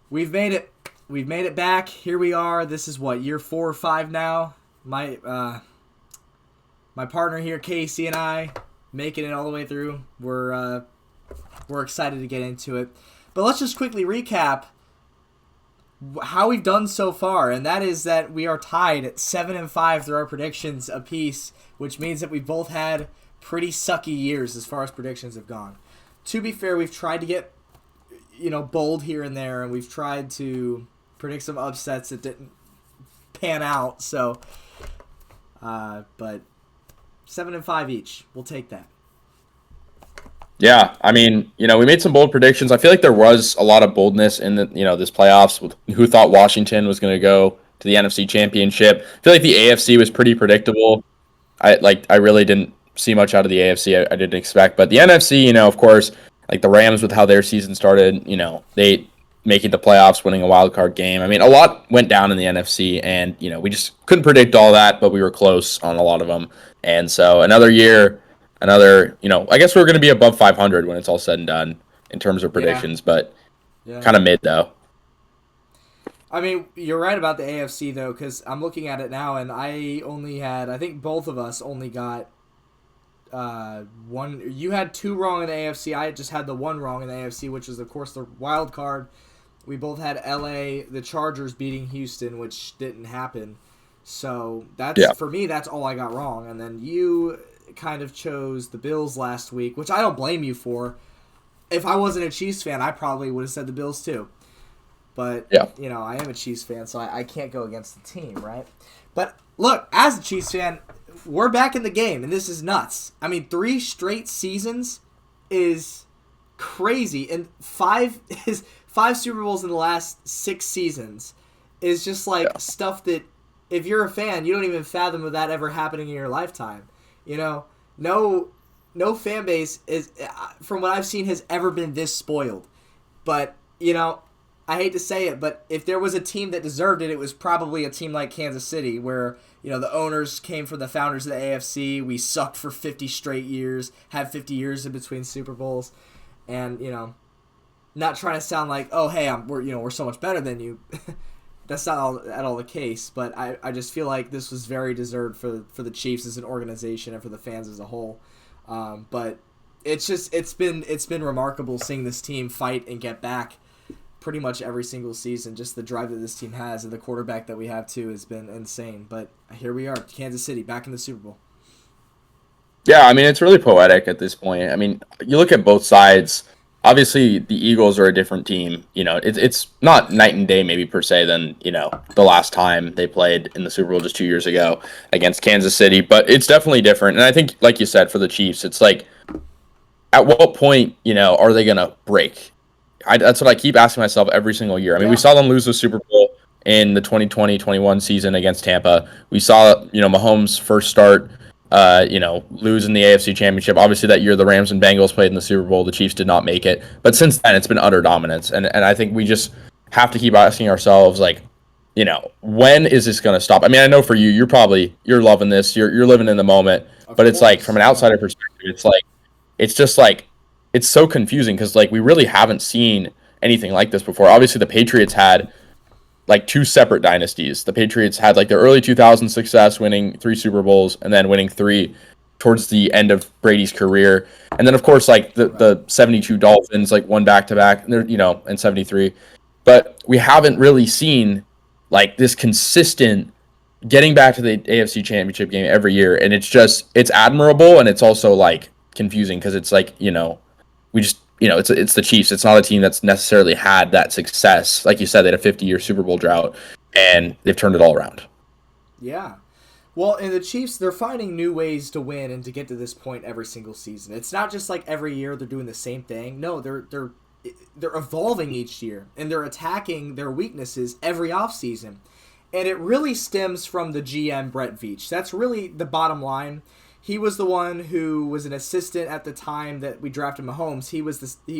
We've made it. We've made it back. Here we are. This is what, year 4 or 5 now. My partner here, Casey, and I making it all the way through. We're excited to get into it. But let's just quickly recap how we've done so far, and that is that we are tied at 7-5 through our predictions apiece, which means that we've both had pretty sucky years as far as predictions have gone. To be fair, we've tried to get bold here and there, and we've tried to predict some upsets that didn't pan out. So, but 7-5 each, we'll take that. Yeah, I mean, we made some bold predictions. I feel like there was a lot of boldness in this playoffs with who thought Washington was going to go to the NFC Championship. I feel like the AFC was pretty predictable. I really didn't see much out of the AFC. I didn't expect, but the NFC, of course, like the Rams with how their season started, they making the playoffs, winning a wild card game. I mean, a lot went down in the NFC, and we just couldn't predict all that, but we were close on a lot of them. And so another year. I guess we're going to be above 500 when it's all said and done in terms of predictions, but kind of mid, though. I mean, you're right about the AFC, though, because I'm looking at it now, and I think both of us only got one. You had 2 wrong in the AFC. I just had the 1 wrong in the AFC, which is, of course, the wild card. We both had the Chargers beating Houston, which didn't happen. So for me, that's all I got wrong. And then you kind of chose the Bills last week, which I don't blame you for. If I wasn't a Chiefs fan, I probably would have said the Bills too. But, I am a Chiefs fan, so I can't go against the team, right? But, look, as a Chiefs fan, we're back in the game, and this is nuts. I mean, 3 straight seasons is crazy, and 5 Super Bowls in the last 6 seasons is just stuff that, if you're a fan, you don't even fathom of that ever happening in your lifetime. No fan base is, from what I've seen, has ever been this spoiled. But, I hate to say it, but if there was a team that deserved it, it was probably a team like Kansas City, where, the owners came from the founders of the AFC. We sucked for 50 straight years, had 50 years in between Super Bowls. And, not trying to sound like, oh, hey, we're so much better than you. That's not at all the case, but I just feel like this was very deserved for the Chiefs as an organization and for the fans as a whole. But it's been remarkable seeing this team fight and get back pretty much every single season. Just the drive that this team has and the quarterback that we have too has been insane. But here we are, Kansas City, back in the Super Bowl. Yeah, I mean, it's really poetic at this point. I mean, you look at both sides. Obviously, the Eagles are a different team. It's not night and day maybe per se than, the last time they played in the Super Bowl just 2 years ago against Kansas City. But it's definitely different. And I think, like you said, for the Chiefs, it's like, at what point, are they going to break? That's what I keep asking myself every single year. I mean, we saw them lose the Super Bowl in the 2020-21 season against Tampa. We saw, Mahomes' first start lose in the AFC Championship. Obviously, that year the Rams and Bengals played in the Super Bowl. The Chiefs did not make it. But since then, it's been utter dominance. And I think we just have to keep asking ourselves, when is this going to stop? I mean, I know for you, you're loving this. You're living in the moment. But it's like, from an outsider perspective, it's just it's so confusing because, we really haven't seen anything like this before. Obviously, the Patriots had 2 separate dynasties. The Patriots had their early 2000s success, winning 3 Super Bowls, and then winning 3 towards the end of Brady's career. And then, of course, the 72 Dolphins, won back-to-back, and 73. But we haven't really seen, this consistent getting back to the AFC Championship game every year. And it's admirable, and it's also, confusing because it's we just, it's the Chiefs. It's not a team that's necessarily had that success. Like you said, they had a 50-year Super Bowl drought, and they've turned it all around. Yeah. Well, and the Chiefs, they're finding new ways to win and to get to this point every single season. It's not just every year they're doing the same thing. No, they're evolving each year, and they're attacking their weaknesses every offseason. And it really stems from the GM, Brett Veach. That's really the bottom line. He was the one who was an assistant at the time that we drafted Mahomes. He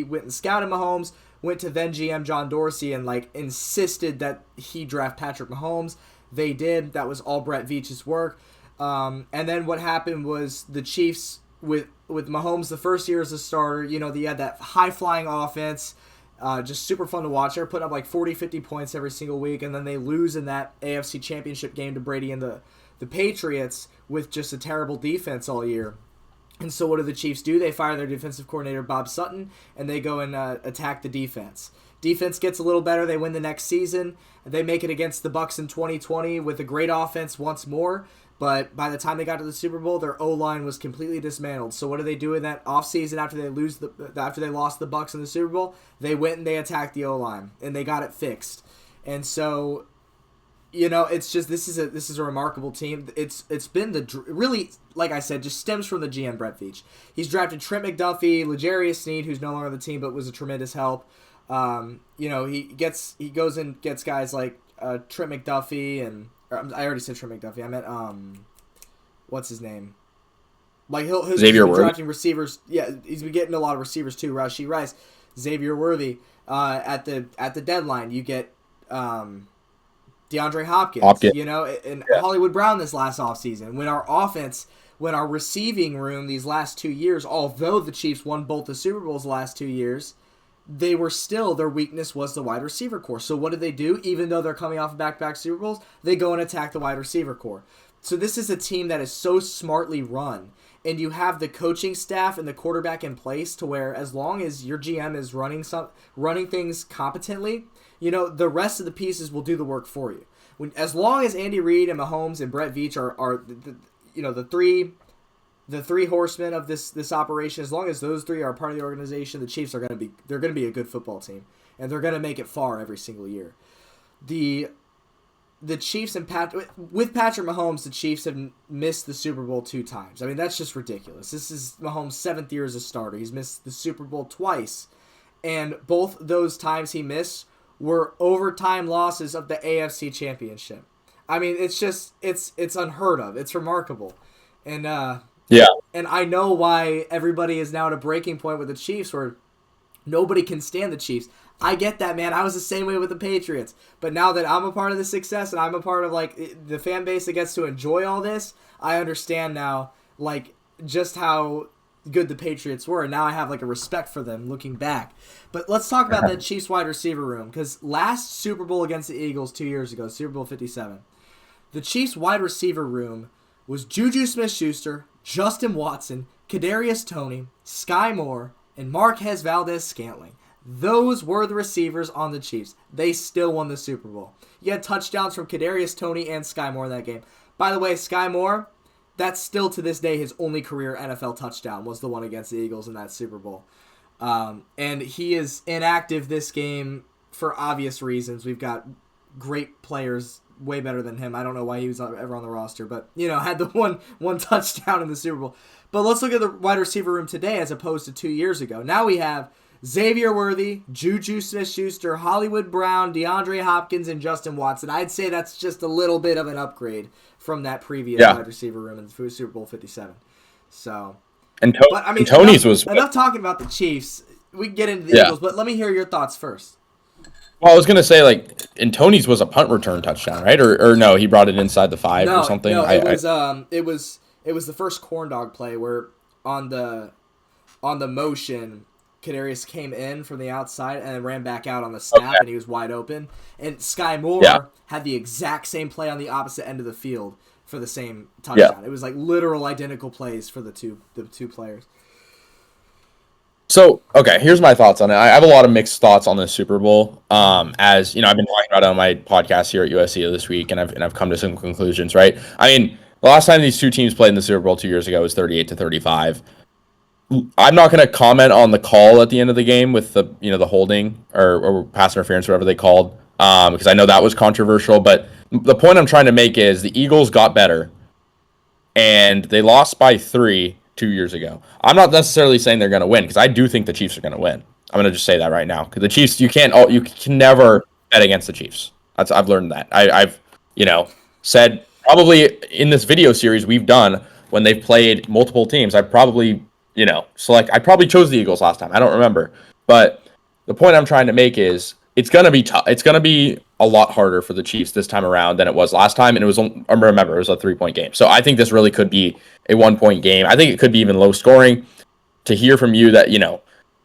went and scouted Mahomes, went to then GM John Dorsey and insisted that he draft Patrick Mahomes. They did. That was all Brett Veach's work. And then what happened was the Chiefs with Mahomes the first year as a starter. They had that high flying offense. Just super fun to watch. They're putting up like 40, 50 points every single week, and then they lose in that AFC Championship game to Brady and the Patriots with just a terrible defense all year. And so what do the Chiefs do? They fire their defensive coordinator, Bob Sutton, and they go and attack the defense. Defense gets a little better. They win the next season. They make it against the Bucs in 2020 with a great offense once more. But by the time they got to the Super Bowl, their O-line was completely dismantled. So what do they do in that offseason after they lost the Bucs in the Super Bowl? They went and they attacked the O-line, and they got it fixed. And so, it's just this is a remarkable team. It's been really, like I said, just stems from the GM Brett Veach. He's drafted Trent McDuffie, L'Jarius Sneed, who's no longer on the team but was a tremendous help. He goes and gets guys like Trent McDuffie and I already said Trent McDuffie. I meant what's his name? Like he's been drafting receivers. Yeah, he's been getting a lot of receivers too. Rashee Rice, Xavier Worthy. At the deadline, you get DeAndre Hopkins. And Hollywood Brown this last offseason. When our receiving room these last 2 years, although the Chiefs won both the Super Bowls the last 2 years, they were still, their weakness was the wide receiver core. So what do they do? Even though they're coming off of back-to-back Super Bowls, they go and attack the wide receiver core. So this is a team that is so smartly run. And you have the coaching staff and the quarterback in place to where as long as your GM is running things competently, the rest of the pieces will do the work for you. As long as Andy Reid and Mahomes and Brett Veach are the three horsemen of this operation, as long as those three are part of the organization, the Chiefs are going to be a good football team, and they're going to make it far every single year. The Chiefs with Patrick Mahomes, the Chiefs have missed the Super Bowl 2 times. I mean, that's just ridiculous. This is Mahomes' 7th year as a starter. He's missed the Super Bowl twice, and both those times he missed were overtime losses of the AFC Championship. I mean, it's unheard of. It's remarkable, and yeah. And I know why everybody is now at a breaking point with the Chiefs where nobody can stand the Chiefs. I get that, man. I was the same way with the Patriots. But now that I'm a part of the success and I'm a part of the fan base that gets to enjoy all this, I understand now just how good the Patriots were. And now I have a respect for them looking back. But let's talk about the Chiefs wide receiver room, because last Super Bowl against the Eagles 2 years ago, Super Bowl 57, the Chiefs wide receiver room was Juju Smith-Schuster, Justin Watson, Kadarius Toney, Sky Moore, and Marquez Valdez-Scantling. Those were the receivers on the Chiefs. They still won the Super Bowl. You had touchdowns from Kadarius Toney and Sky Moore in that game. By the way, Sky Moore, that's still to this day his only career NFL touchdown was the one against the Eagles in that Super Bowl. And he is inactive this game for obvious reasons. We've got great players way better than him. I don't know why he was ever on the roster, but had the one touchdown in the Super Bowl. But let's look at the wide receiver room today as opposed to 2 years ago. Now we have Xavier Worthy, Juju Smith-Schuster, Hollywood Brown, DeAndre Hopkins, and Justin Watson. I'd say that's just a little bit of an upgrade from that previous wide receiver room in the Super Bowl 57. So, Tony's enough talking about the Chiefs. We can get into the Eagles, but let me hear your thoughts first. Well, I was gonna say and Tony's was a punt return touchdown, right? Or no, he brought it inside the 5 or something. No, it was the first corn dog play where on the motion, Kadarius came in from the outside and then ran back out on the snap, and he was wide open. And Sky Moore had the exact same play on the opposite end of the field for the same touchdown. Yeah. It was literal identical plays for the two players. So, here's my thoughts on it. I have a lot of mixed thoughts on the Super Bowl. As I've been talking about it on my podcast here at USC this week, and I've come to some conclusions, right? I mean, the last time these two teams played in the Super Bowl 2 years ago was 38-35. I'm not going to comment on the call at the end of the game with the the holding or pass interference, whatever they called, because I know that was controversial. But the point I'm trying to make is the Eagles got better, and they lost by 3 2 years ago. I'm not necessarily saying they're going to win, because I do think the Chiefs are going to win. I'm going to just say that right now, because the Chiefs, you can never bet against the Chiefs. I've learned that. I've said probably in this video series we've done when they've played multiple teams. I probably I probably chose the Eagles last time. I don't remember, but the point I'm trying to make is it's going to be tough. It's going to be a lot harder for the Chiefs this time around than it was last time. And remember, it was a 3-point game. So I think this really could be a 1-point game. I think it could be even low scoring. To hear from you that,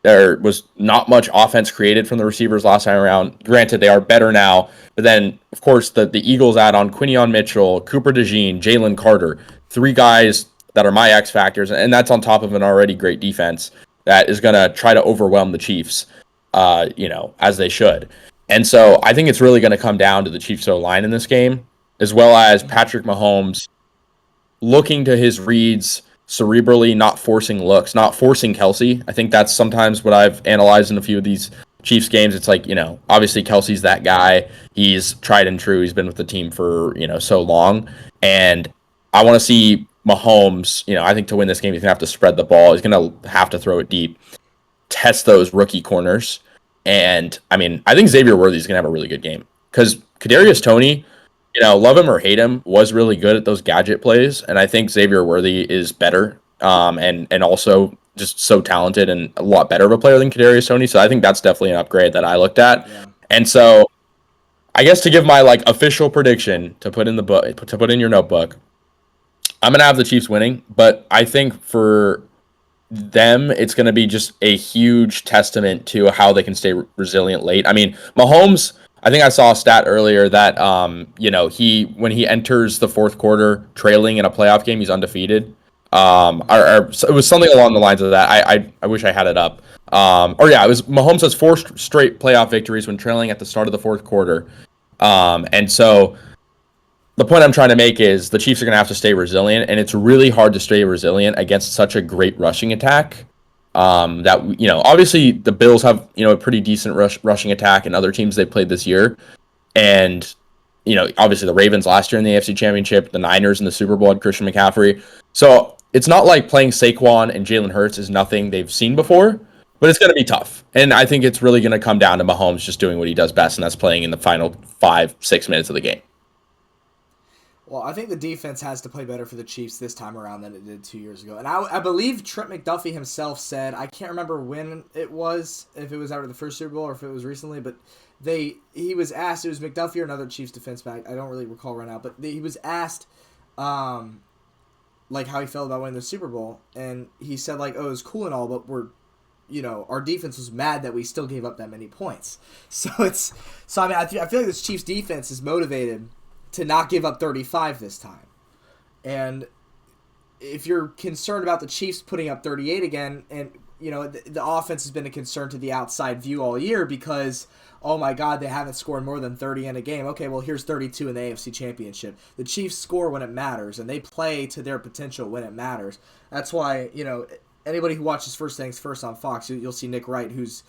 there was not much offense created from the receivers last time around. Granted, they are better now, but then, of course, the Eagles add on Quinion Mitchell, Cooper DeJean, Jalen Carter, 3 guys that are my X factors, and that's on top of an already great defense that is going to try to overwhelm the Chiefs, as they should. And so I think it's really going to come down to the Chiefs O-line in this game, as well as Patrick Mahomes looking to his reads cerebrally, not forcing looks, not forcing Kelsey. I think that's sometimes what I've analyzed in a few of these Chiefs games. It's like, obviously Kelsey's that guy. He's tried and true. He's been with the team for, so long. And I want to see Mahomes, I think to win this game, he's going to have to spread the ball. He's going to have to throw it deep, test those rookie corners. And, I think Xavier Worthy's going to have a really good game because Kadarius Toney, love him or hate him, was really good at those gadget plays, and I think Xavier Worthy is better, and also just so talented and a lot better of a player than Kadarius Toney. So I think that's definitely an upgrade that I looked at. Yeah. And so, I guess to give my official prediction to put in the book, to put in your notebook, I'm gonna have the Chiefs winning, but I think for them, it's going to be just a huge testament to how they can stay resilient late. Mahomes, I think I saw a stat earlier that, when he enters the fourth quarter trailing in a playoff game, he's undefeated. Or it was something along the lines of that. I wish I had it up. It was Mahomes has 4 straight playoff victories when trailing at the start of the fourth quarter. And so the point I'm trying to make is the Chiefs are going to have to stay resilient, and it's really hard to stay resilient against such a great rushing attack. Obviously the Bills have, a pretty decent rushing attack and other teams they played this year. And, obviously the Ravens last year in the AFC Championship, the Niners in the Super Bowl had Christian McCaffrey. So it's not like playing Saquon and Jalen Hurts is nothing they've seen before, but it's going to be tough. And I think it's really going to come down to Mahomes just doing what he does best, and that's playing in the final 5-6 minutes of the game. Well, I think the defense has to play better for the Chiefs this time around than it did 2 years ago. And I believe Trent McDuffie himself said, I can't remember when it was, if it was after the first Super Bowl or if it was recently, but he was asked, it was McDuffie or another Chiefs defense back, I don't really recall right now, but he was asked how he felt about winning the Super Bowl, and he said it was cool and all, but our defense was mad that we still gave up that many points. I feel like this Chiefs defense is motivated to not give up 35 this time. And if you're concerned about the Chiefs putting up 38 again, and the offense has been a concern to the outside view all year because, oh my God, they haven't scored more than 30 in a game. Okay, well, here's 32 in the AFC Championship. The Chiefs score when it matters, and they play to their potential when it matters. That's why, anybody who watches First Things First on Fox, you'll see Nick Wright, who's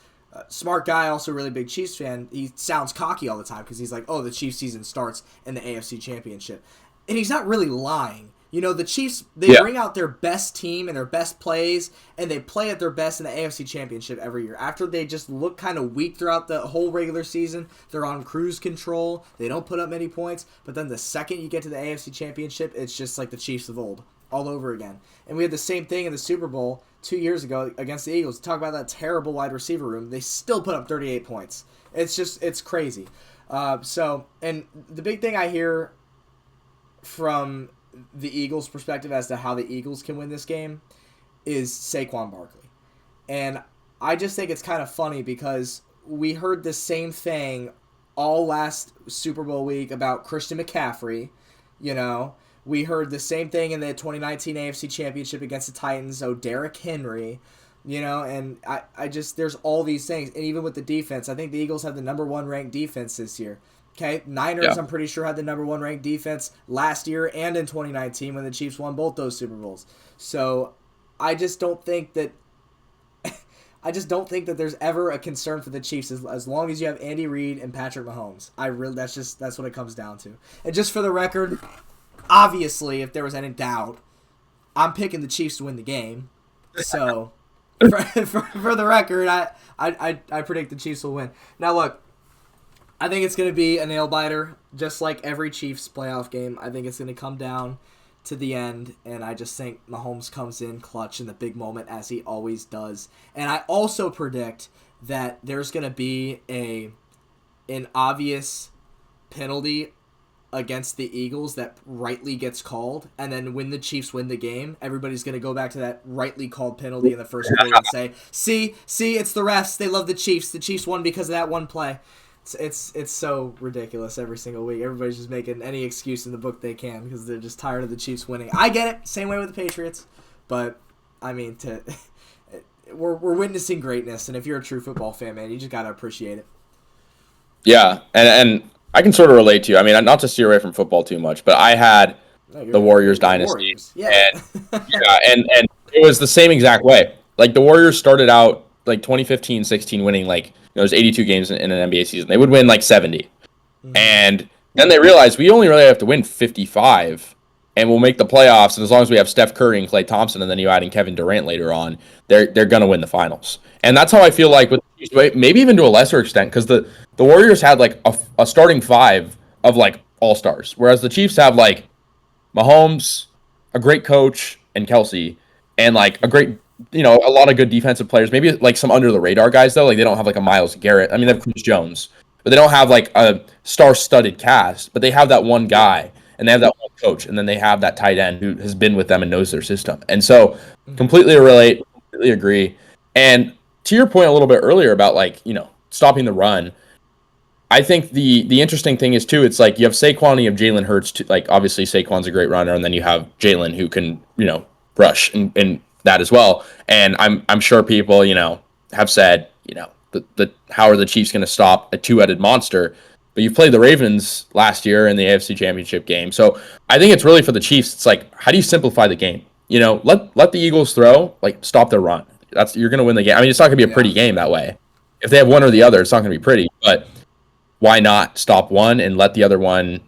smart guy, also a really big Chiefs fan. He sounds cocky all the time because he's like, oh, the Chiefs season starts in the AFC Championship. And he's not really lying. The Chiefs, they bring out their best team and their best plays, and they play at their best in the AFC Championship every year. After they just look kind of weak throughout the whole regular season, they're on cruise control. They don't put up many points. But then the second you get to the AFC Championship, it's just like the Chiefs of old, all over again. And we had the same thing in the Super Bowl 2 years ago against the Eagles. Talk about that terrible wide receiver room. They still put up 38 points. It's crazy. And the big thing I hear from the Eagles' perspective as to how the Eagles can win this game is Saquon Barkley. And I just think it's kind of funny because we heard the same thing all last Super Bowl week about Christian McCaffrey, We heard the same thing in the 2019 AFC Championship against the Titans. Derrick Henry, and I just, there's all these things. And even with the defense, I think the Eagles have the number 1 ranked defense this year. Okay, Niners, I'm pretty sure, had the number 1 ranked defense last year and in 2019 when the Chiefs won both those Super Bowls. So I just don't think that there's ever a concern for the Chiefs as long as you have Andy Reid and Patrick Mahomes. That's what it comes down to. And just for the record, obviously, if there was any doubt, I'm picking the Chiefs to win the game. So, for the record, I predict the Chiefs will win. Now, look, I think it's going to be a nail-biter, just like every Chiefs playoff game. I think it's going to come down to the end, and I just think Mahomes comes in clutch in the big moment, as he always does. And I also predict that there's going to be an obvious penalty against the Eagles that rightly gets called, and then when the Chiefs win the game, everybody's going to go back to that rightly called penalty in the first quarter and say, see, it's the refs. They love the Chiefs. The Chiefs won because of that one play. It's so ridiculous every single week. Everybody's just making any excuse in the book they can because they're just tired of the Chiefs winning. I get it. Same way with the Patriots. But, I mean, we're witnessing greatness, and if you're a true football fan, man, you just got to appreciate it. Yeah, and I can sort of relate to you. I mean, not to steer away from football too much, but I had the Warriors dynasty. Warriors. Yeah. And it was the same exact way. Like, the Warriors started out, like, 2015-16 winning, like, there's 82 games in an NBA season. They would win, like, 70. Mm-hmm. And then they realized we only really have to win 55, and we'll make the playoffs. And as long as we have Steph Curry and Klay Thompson, and then you add in Kevin Durant later on, they're going to win the finals. And that's how I feel like with maybe even to a lesser extent, because the Warriors had like a starting five of like all-stars, whereas the Chiefs have like Mahomes, a great coach, and Kelsey, and like a great, a lot of good defensive players. Maybe like some under the radar guys though. Like they don't have like a Myles Garrett. I mean, they have Chris Jones, but they don't have like a star-studded cast. But they have that one guy, and they have that one coach, and then they have that tight end who has been with them and knows their system. And so, completely relate, completely agree. And to your point a little bit earlier about like, stopping the run, I think the interesting thing is too, it's like you have Saquon and you have Jalen Hurts too. Like obviously Saquon's a great runner, and then you have Jalen who can, rush and that as well. And I'm sure people, have said, how are the Chiefs going to stop a two-headed monster? But you played the Ravens last year in the AFC Championship game. So I think it's really for the Chiefs, it's like, how do you simplify the game? Let the Eagles throw, like stop their run. You're going to win the game. I mean, it's not going to be a pretty game that way. If they have one or the other, it's not going to be pretty. But why not stop one and let the other one,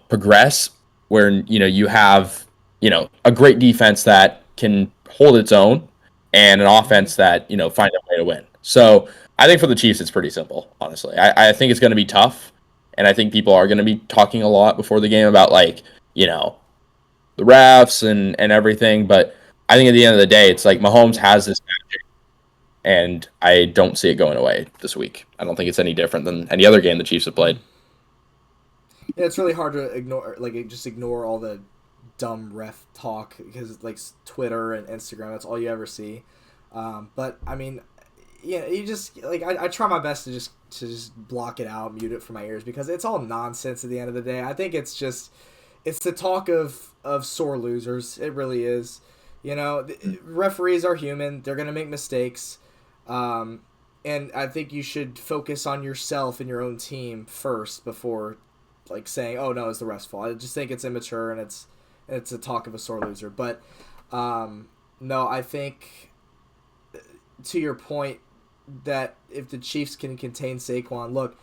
progress? Where you have a great defense that can hold its own, and an offense that find a way to win. So I think for the Chiefs, it's pretty simple. Honestly, I think it's going to be tough, and I think people are going to be talking a lot before the game about like the refs and everything. But I think at the end of the day, it's like Mahomes has this magic, and I don't see it going away this week. I don't think it's any different than any other game the Chiefs have played. Yeah, it's really hard to ignore all the dumb ref talk because like Twitter and Instagram, that's all you ever see. But I mean, you just like I try my best to just block it out, mute it from my ears because it's all nonsense at the end of the day. I think it's the talk of sore losers. It really is. Referees are human. They're gonna make mistakes. And I think you should focus on yourself and your own team first before like saying, oh no, it's the ref's fault. I just think it's immature and it's a talk of a sore loser. But no, I think to your point that if the Chiefs can contain Saquon, look,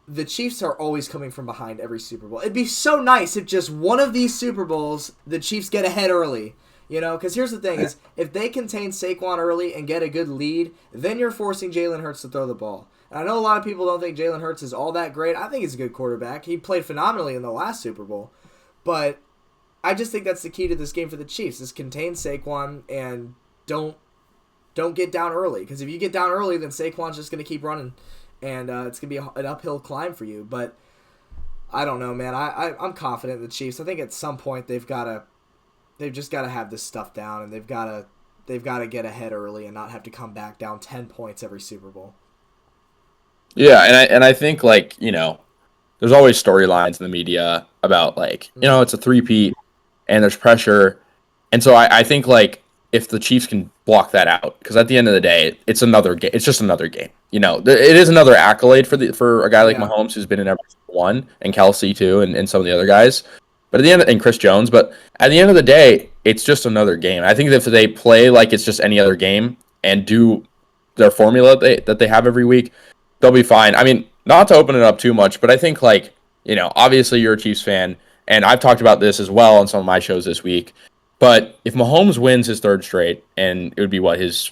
the Chiefs are always coming from behind every Super Bowl. It'd be so nice if just one of these Super Bowls the Chiefs get ahead early. Because here's the thing is, if they contain Saquon early and get a good lead, then you're forcing Jalen Hurts to throw the ball. And I know a lot of people don't think Jalen Hurts is all that great. I think he's a good quarterback. He played phenomenally in the last Super Bowl. But I just think that's the key to this game for the Chiefs, is contain Saquon and don't get down early. Because if you get down early, then Saquon's just going to keep running. And it's going to be an uphill climb for you. But I don't know, man. I'm confident in the Chiefs. I think at some point they've just got to have this stuff down, and they've got to get ahead early and not have to come back down 10 points every Super Bowl. Yeah, and I think like there's always storylines in the media about like it's a three-peat and there's pressure, and so I think like if the Chiefs can block that out, because at the end of the day it's another game. It's just another game. It is another accolade for a guy like Mahomes who's been in every one, and Kelsey too, and some of the other guys. But at the end, and Chris Jones, but at the end of the day, it's just another game. I think that if they play like it's just any other game and do their formula that they have every week, they'll be fine. I mean, not to open it up too much, but I think like, obviously you're a Chiefs fan, and I've talked about this as well on some of my shows this week. But if Mahomes wins his third straight, and it would be his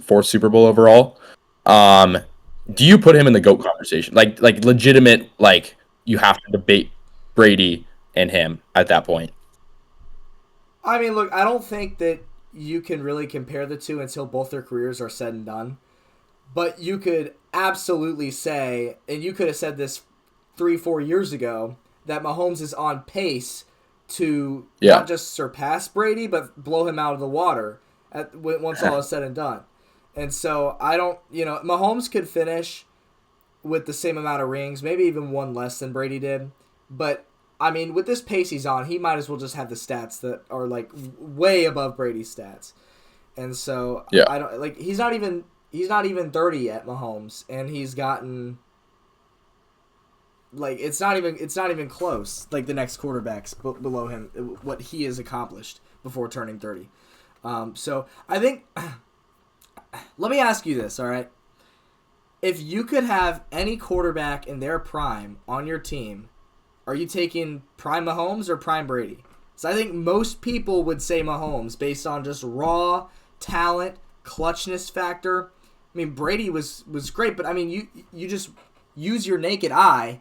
fourth Super Bowl overall, do you put him in the GOAT conversation? Like legitimate, like you have to debate Brady and him at that point? I mean, look, I don't think that you can really compare the two until both their careers are said and done. But you could absolutely say, and you could have said this 3-4 years ago that Mahomes is on pace to Yeah. not just surpass Brady, but blow him out of the water once all is said and done. And so I don't, Mahomes could finish with the same amount of rings, maybe even one less than Brady did. But, I mean, with this pace he's on, he might as well just have the stats that are, like, way above Brady's stats. And so, yeah. I don't, like, he's not even 30 yet, Mahomes, and he's gotten, like, it's not even close, like, the next quarterbacks below him, what he has accomplished before turning 30. So, I think, let me ask you this, all right? If you could have any quarterback in their prime on your team, are you taking prime Mahomes or prime Brady? So I think most people would say Mahomes based on just raw talent, clutchness factor. I mean, Brady was great, but I mean, you just use your naked eye.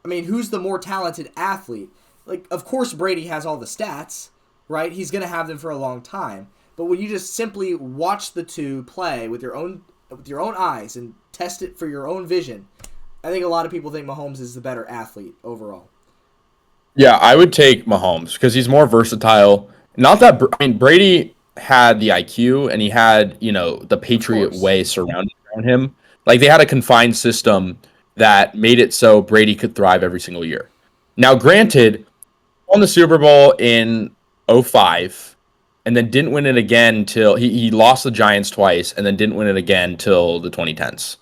I mean, who's the more talented athlete? Like, of course Brady has all the stats, right? He's going to have them for a long time. But when you just simply watch the two play with your own eyes and test it for your own vision, I think a lot of people think Mahomes is the better athlete overall. Yeah, I would take Mahomes because he's more versatile. Not that Brady had the IQ and he had the Patriot way surrounded around him. Like they had a confined system that made it so Brady could thrive every single year. Now, granted, won the Super Bowl in 05 and then didn't win it again till he lost the Giants twice and then didn't win it again till the 2010s.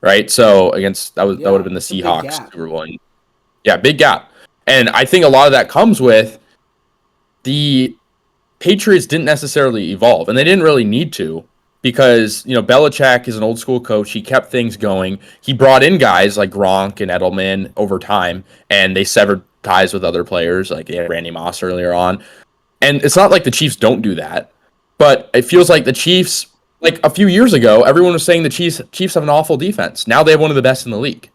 Right? So that would have been the Seahawks Super Bowl. Yeah, big gap. And I think a lot of that comes with the Patriots didn't necessarily evolve, and they didn't really need to because, Belichick is an old school coach. He kept things going. He brought in guys like Gronk and Edelman over time, and they severed ties with other players like they had Randy Moss earlier on. And it's not like the Chiefs don't do that, but it feels like the Chiefs, like a few years ago, everyone was saying the Chiefs have an awful defense. Now they have one of the best in the league.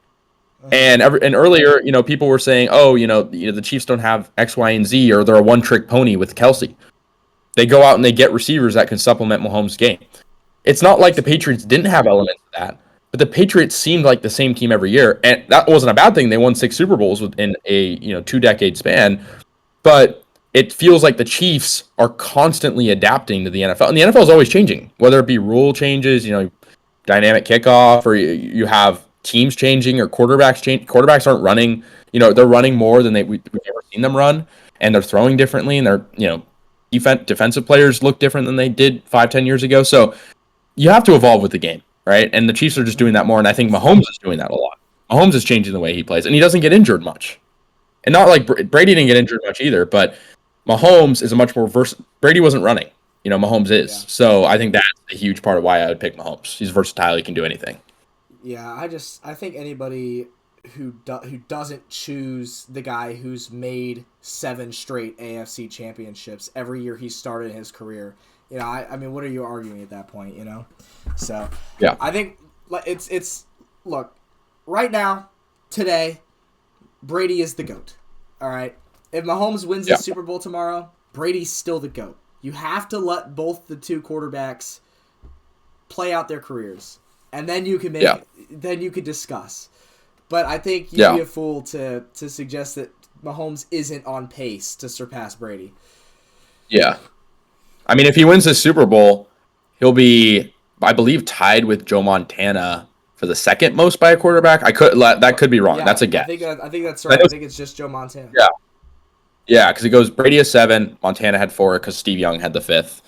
And earlier, people were saying, oh, the Chiefs don't have X, Y, and Z, or they're a one-trick pony with Kelsey. They go out and they get receivers that can supplement Mahomes' game. It's not like the Patriots didn't have elements of that, but the Patriots seemed like the same team every year, and that wasn't a bad thing. They won 6 Super Bowls within a 2-decade span, but it feels like the Chiefs are constantly adapting to the NFL, and the NFL is always changing, whether it be rule changes, dynamic kickoff, or you have teams changing or quarterbacks change. Quarterbacks aren't running, they're running more than we've ever seen them run, and they're throwing differently, and they're, defensive players look different than they did 5-10 years ago. So you have to evolve with the game, right? And the Chiefs are just doing that more, and I think Mahomes is doing that a lot. Mahomes is changing the way he plays, and he doesn't get injured much. And not like Brady didn't get injured much either, but Mahomes is a much more versatile. Brady wasn't running, Mahomes is. Yeah. So I think that's a huge part of why I would pick Mahomes. He's versatile; he can do anything. Yeah, I think anybody who doesn't choose the guy who's made 7 straight AFC championships every year he started his career, I mean, what are you arguing at that point, So yeah, I think it's look, right now, today, Brady is the GOAT. All right, if Mahomes wins the Super Bowl tomorrow, Brady's still the GOAT. You have to let both the two quarterbacks play out their careers, and then you can then you could discuss. But I think you'd be a fool to suggest that Mahomes isn't on pace to surpass Brady. Yeah. I mean, if he wins the Super Bowl, he'll be, I believe, tied with Joe Montana for the second most by a quarterback. That could be wrong. Yeah, that's a guess. I think that's right. I think it's just Joe Montana. Yeah. Yeah, because it goes Brady has 7, Montana had 4 because Steve Young had the 5th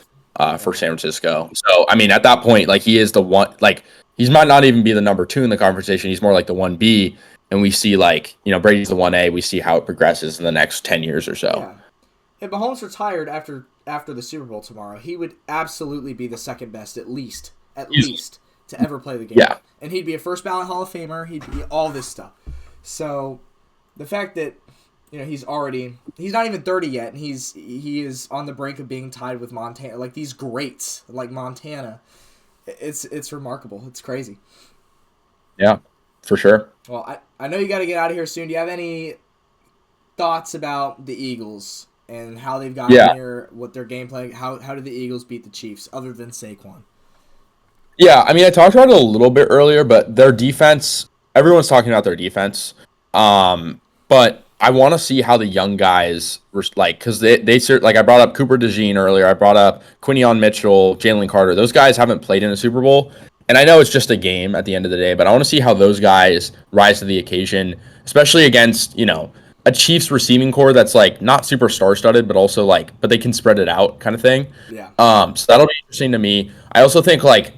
for San Francisco. So, I mean, at that point, like, he is the one, like, he might not even be the number 2 in the conversation. He's more like the 1B, and we see, like, Brady's the 1A. We see how it progresses in the next 10 years or so. Yeah. If Mahomes retired after the Super Bowl tomorrow, he would absolutely be the second best, at least, to ever play the game. Yeah. And he'd be a first ballot Hall of Famer. He'd be all this stuff. So, the fact that he's not even 30 yet, and he is on the brink of being tied with Montana, like these greats, like Montana. It's remarkable. It's crazy. Yeah, for sure. Well, I know you got to get out of here soon. Do you have any thoughts about the Eagles and how they've gotten here, what their game plan? How did the Eagles beat the Chiefs other than Saquon? Yeah, I mean, I talked about it a little bit earlier, but their defense, everyone's talking about their defense. But I want to see how the young guys were like, because like I brought up Cooper DeJean earlier. I brought up Quinion Mitchell, Jalen Carter. Those guys haven't played in a Super Bowl. And I know it's just a game at the end of the day, but I want to see how those guys rise to the occasion, especially against, a Chiefs receiving core that's like not super star studded, but also like, but they can spread it out kind of thing. Yeah. So that'll be interesting to me. I also think like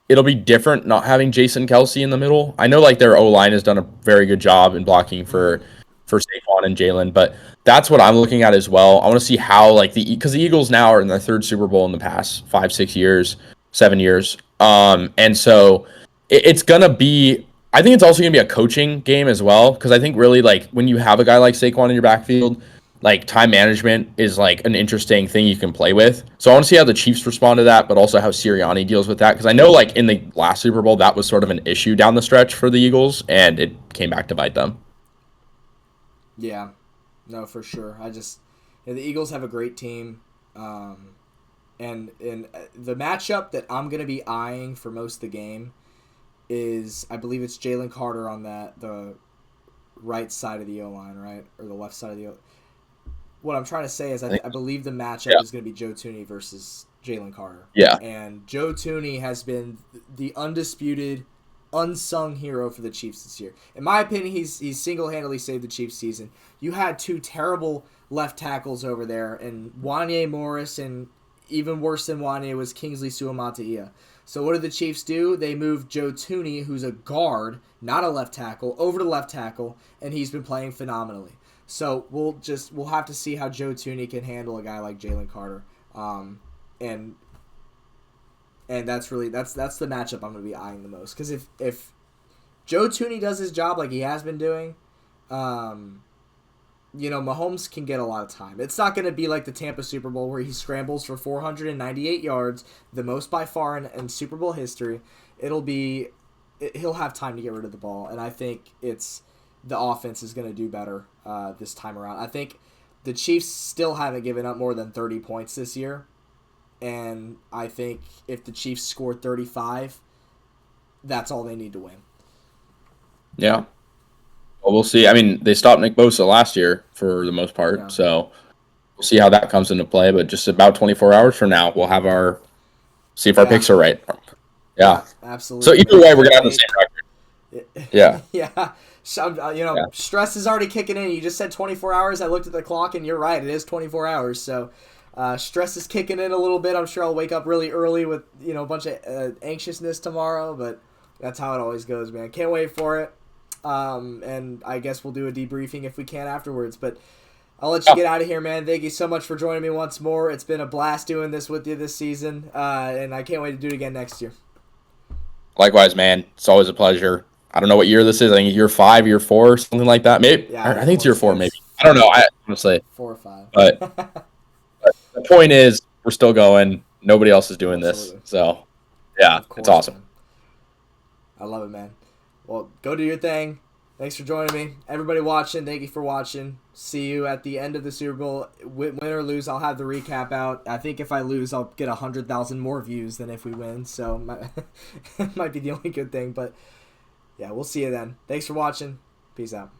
it'll be different not having Jason Kelsey in the middle. I know like their O line has done a very good job in blocking for Saquon and Jalen, but that's what I'm looking at as well. I want to see how like because the Eagles now are in their third Super Bowl in the past 5, 6 years, 7 years, and so it's gonna be. I think it's also gonna be a coaching game as well because I think really like when you have a guy like Saquon in your backfield, like time management is like an interesting thing you can play with. So I want to see how the Chiefs respond to that, but also how Sirianni deals with that because I know like in the last Super Bowl that was sort of an issue down the stretch for the Eagles and it came back to bite them. Yeah, no, for sure. The Eagles have a great team, and the matchup that I'm gonna be eyeing for most of the game is I believe it's Jalen Carter on the right side of the O line, right, or the left side of the O. What I'm trying to say is I believe the matchup is going to be Joe Thuney versus Jalen Carter. Yeah. And Joe Thuney has been the undisputed, unsung hero for the Chiefs this year. In my opinion, he's single-handedly saved the Chiefs season. You had two terrible left tackles over there, and Wanye Morris, and even worse than Wanye was Kingsley Suamataia. So what did the Chiefs do? They moved Joe Thuney, who's a guard, not a left tackle, over to left tackle, and he's been playing phenomenally. So we'll have to see how Joe Thuney can handle a guy like Jalen Carter, and that's the matchup I'm going to be eyeing the most because if Joe Thuney does his job like he has been doing, Mahomes can get a lot of time. It's not going to be like the Tampa Super Bowl where he scrambles for 498 yards, the most by far in Super Bowl history. He'll have time to get rid of the ball, and I think the offense is going to do better this time around. I think the Chiefs still haven't given up more than 30 points this year, and I think if the Chiefs score 35, that's all they need to win. Yeah. Well, we'll see. I mean, they stopped Nick Bosa last year for the most part, so we'll see how that comes into play. But just about 24 hours from now, we'll have our picks are right. Yeah, absolutely. So either way, we're gonna have the same record. Yeah. Yeah. So, stress is already kicking in. You just said 24 hours. I looked at the clock, and you're right. It is 24 hours. So, stress is kicking in a little bit. I'm sure I'll wake up really early with a bunch of anxiousness tomorrow. But that's how it always goes, man. Can't wait for it. And I guess we'll do a debriefing if we can afterwards. But I'll let you get out of here, man. Thank you so much for joining me once more. It's been a blast doing this with you this season, and I can't wait to do it again next year. Likewise, man. It's always a pleasure. I don't know what year this is. I think year 5, year 4, something like that. Maybe. Yeah, I think it's year 4, maybe. I don't know. I honestly 4 or 5. But the point is, we're still going. Nobody else is doing this. So, yeah, it's awesome. Man. I love it, man. Well, go do your thing. Thanks for joining me. Everybody watching, thank you for watching. See you at the end of the Super Bowl. Win or lose, I'll have the recap out. I think if I lose, I'll get 100,000 more views than if we win. So, might be the only good thing. But, yeah, we'll see you then. Thanks for watching. Peace out.